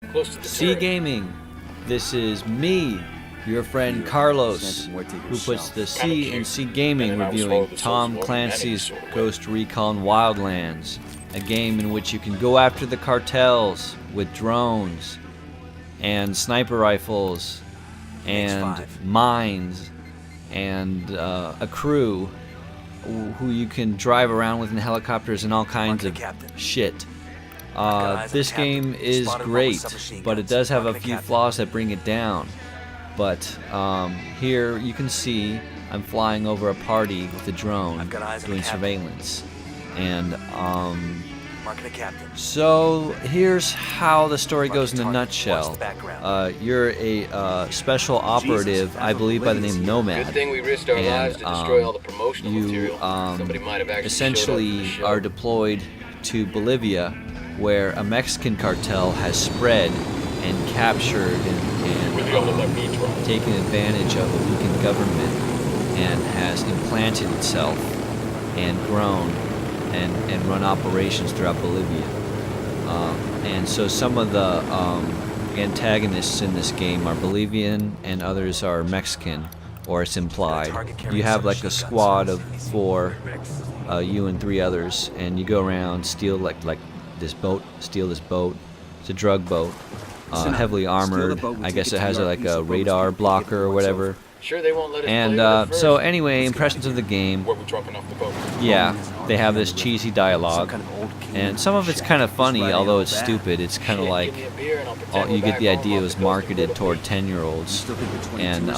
C Gaming. This is me, your friend Carlos, who puts the C in C Gaming, reviewing Tom Clancy's Ghost Recon Wildlands, a game in which you can go after the cartels with drones and sniper rifles and mines and a crew who you can drive around with in helicopters and all kinds of shit. This game is great, but it does have a few flaws that bring it down. But here you can see I'm flying over a party with a drone doing surveillance. And so here's how the story goes in a nutshell. You're a special operative, I believe, by the name Nomad. And you essentially are deployed to Bolivia, where a Mexican cartel has spread and captured and taken advantage of a weakened government and has implanted itself and grown and run operations throughout Bolivia. And so some of the antagonists in this game are Bolivian and others are Mexican, or it's implied. You have like a squad of 4, you and 3 others, and you go around, steal like steal this boat. It's a drug boat, heavily armored. I guess it has like a radar blocker or whatever. And so anyway, impressions of the game. Yeah, they have this cheesy dialogue, and some of it's kind of funny, although it's stupid. It's kind of like you get the idea it was marketed toward 10-year-olds. And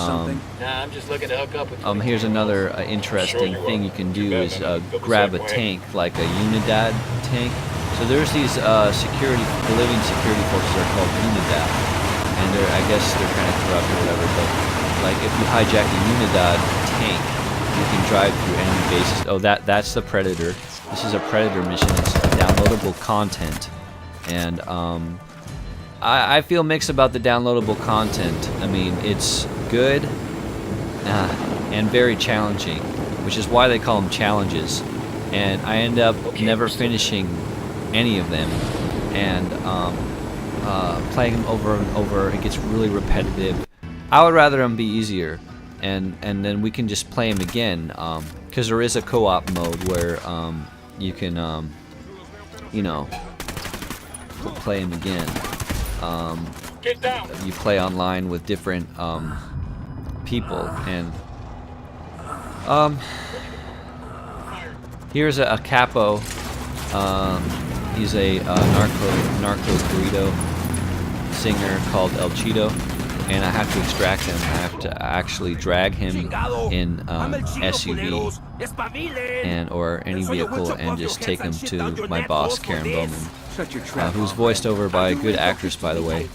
here's another interesting thing you can do is grab a tank, like a Unidad tank. So there's these Bolivian security forces are called Unidad, and I guess they're kind of corrupt or whatever, but like if you hijack a Unidad tank, you can drive through enemy bases. Oh, that's the Predator. This is a Predator mission. It's downloadable content, and I feel mixed about the downloadable content. I mean, it's good and very challenging, which is why they call them challenges, and I end up never finishing any of them, and playing them over and over. It gets really repetitive. I would rather them be easier, and then we can just play them again, because there is a co-op mode where you can you know, play them again. You play online with different people, and here's a capo. He's a narco burrito singer called El Cheeto, and I have to extract him. I have to actually drag him in SUV or any vehicle and just take him to my boss, Karen Bowman, who's voiced over by a good actress, by the way.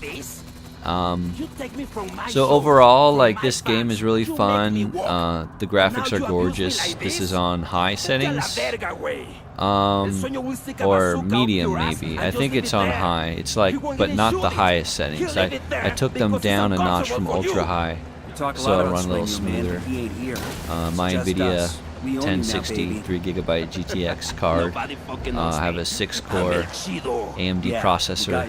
So overall, like, this game is really fun. The graphics are gorgeous. This is on high settings, or medium maybe. I think it's on high. It's like, but not the highest settings. I took them down a notch from ultra high, so it'll run a little smoother. My NVIDIA 1060 3GB GTX card. I have a 6-core AMD processor.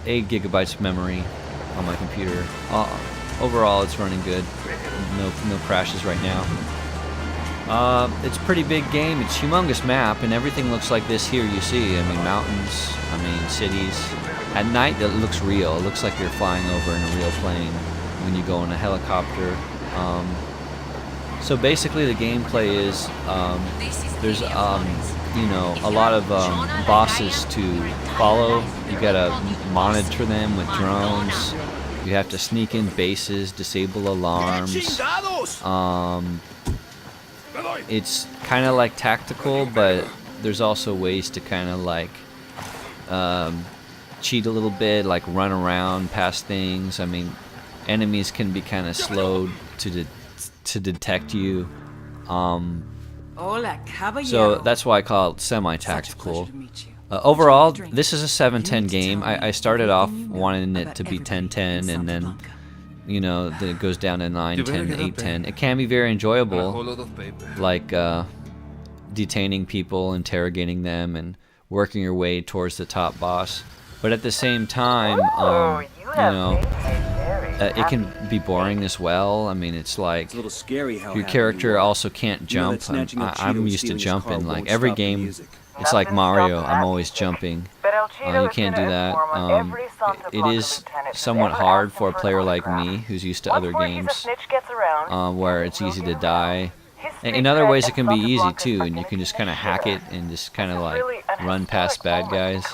8 gigabytes memory on my computer. Overall, it's running good. No crashes right now. It's a pretty big game. It's a humongous map, and everything looks like this here. You see, I mean, mountains. I mean, cities. At night, it looks real. It looks like you're flying over in a real plane when you go in a helicopter. So basically, the gameplay is there's you know, a lot of bosses to follow. You gotta monitor them with drones. You have to sneak in bases, disable alarms. It's kind of like tactical, but there's also ways to kind of like cheat a little bit, like run around past things. I mean, enemies can be kind of slow to detect you. So that's why I call it semi-tactical. Overall, this is a 7-10 game. I started off wanting it to be 10-10, and then, you know, then it goes down to 9-10, 8-10. It can be very enjoyable, like detaining people, interrogating them, and working your way towards the top boss. but at the same time, it can be boring as well. I mean, it's like It's a little scary how your happy character you are. also can't jump. I'm used to jumping. Like every game, Music. it's like Mario. I'm always jumping. You can't do that. It is somewhat hard for a player like me who's used to other games, where it's easy to die. In other ways, it can be easy too, and you can just kind of hack it and just kind of like run past bad guys.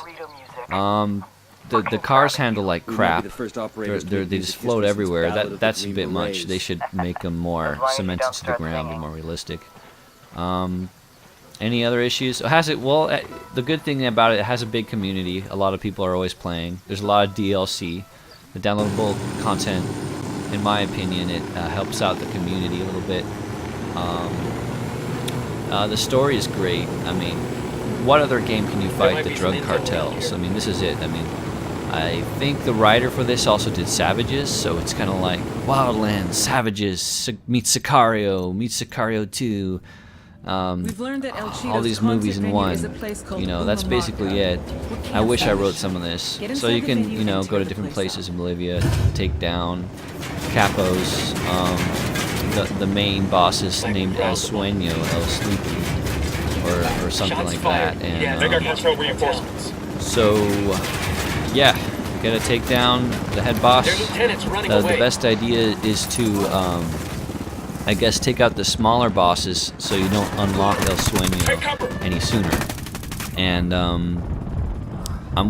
The cars handle like crap. They just float everywhere. That's a bit much. They should make them more cemented to the ground and more realistic. Any other issues? Has it? Well, the good thing about it has a big community. A lot of people are always playing. There's a lot of DLC. The downloadable content, in my opinion, it helps out the community a little bit. The story is great. I mean, what other game can you fight the drug cartels? I mean, this is it. I mean, I think the writer for this also did Savages, so it's kind of like Wildlands, Savages, meets Sicario 2. We've learned that El All these movies in one. You know, that's Bolivian basically it. I wish I wrote some of this. So you can, you know, go to different places in Bolivia, take down capos. The main boss is named El Sueño, El Sleepy, or something like that. And so, yeah, gotta take down the head boss. The best idea is to, I guess, take out the smaller bosses so you don't unlock El Sueño any sooner. And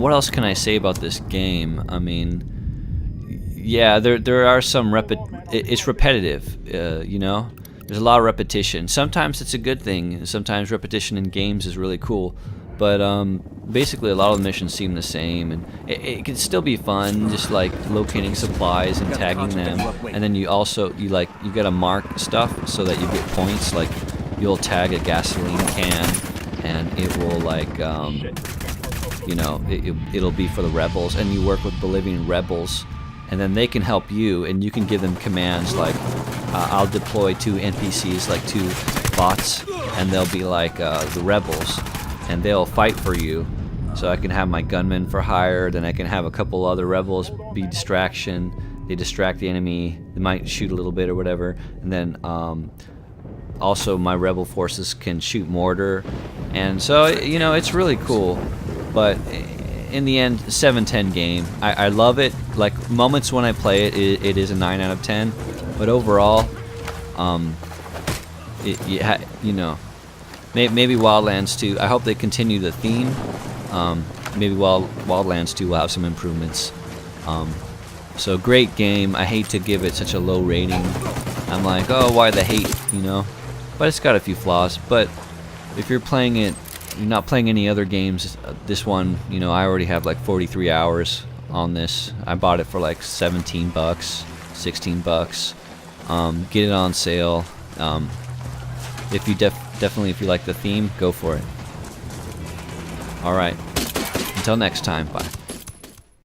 what else can I say about this game? I mean, yeah, there are some it's repetitive, you know? There's a lot of repetition. Sometimes it's a good thing. Sometimes repetition in games is really cool. But basically a lot of the missions seem the same, and it can still be fun, just like locating supplies and tagging them. And then you gotta mark stuff so that you get points. Like you'll tag a gasoline can, and it will like you know, it'll be for the rebels, and you work with Bolivian rebels. And then they can help you, and you can give them commands like, I'll deploy 2 NPCs, like 2 bots, and they'll be like the rebels, and they'll fight for you. So I can have my gunmen for hire, then I can have a couple other rebels be distraction. They distract the enemy, they might shoot a little bit or whatever, and then also my rebel forces can shoot mortar. And so, you know, it's really cool, but in the end, 7/10 game. I love it. Like moments when I play it, it is a 9 out of 10. But overall, you know, maybe Wildlands 2. I hope they continue the theme. Maybe Wildlands 2 will have some improvements. So great game. I hate to give it such a low rating. I'm like, oh, why the hate, you know? But it's got a few flaws. But if you're playing it, you're not playing any other games. This one, you know, I already have like 43 hours on this. I bought it for like $17, $16. Get it on sale. If you definitely, if you like the theme, go for it. All right. Until next time. Bye.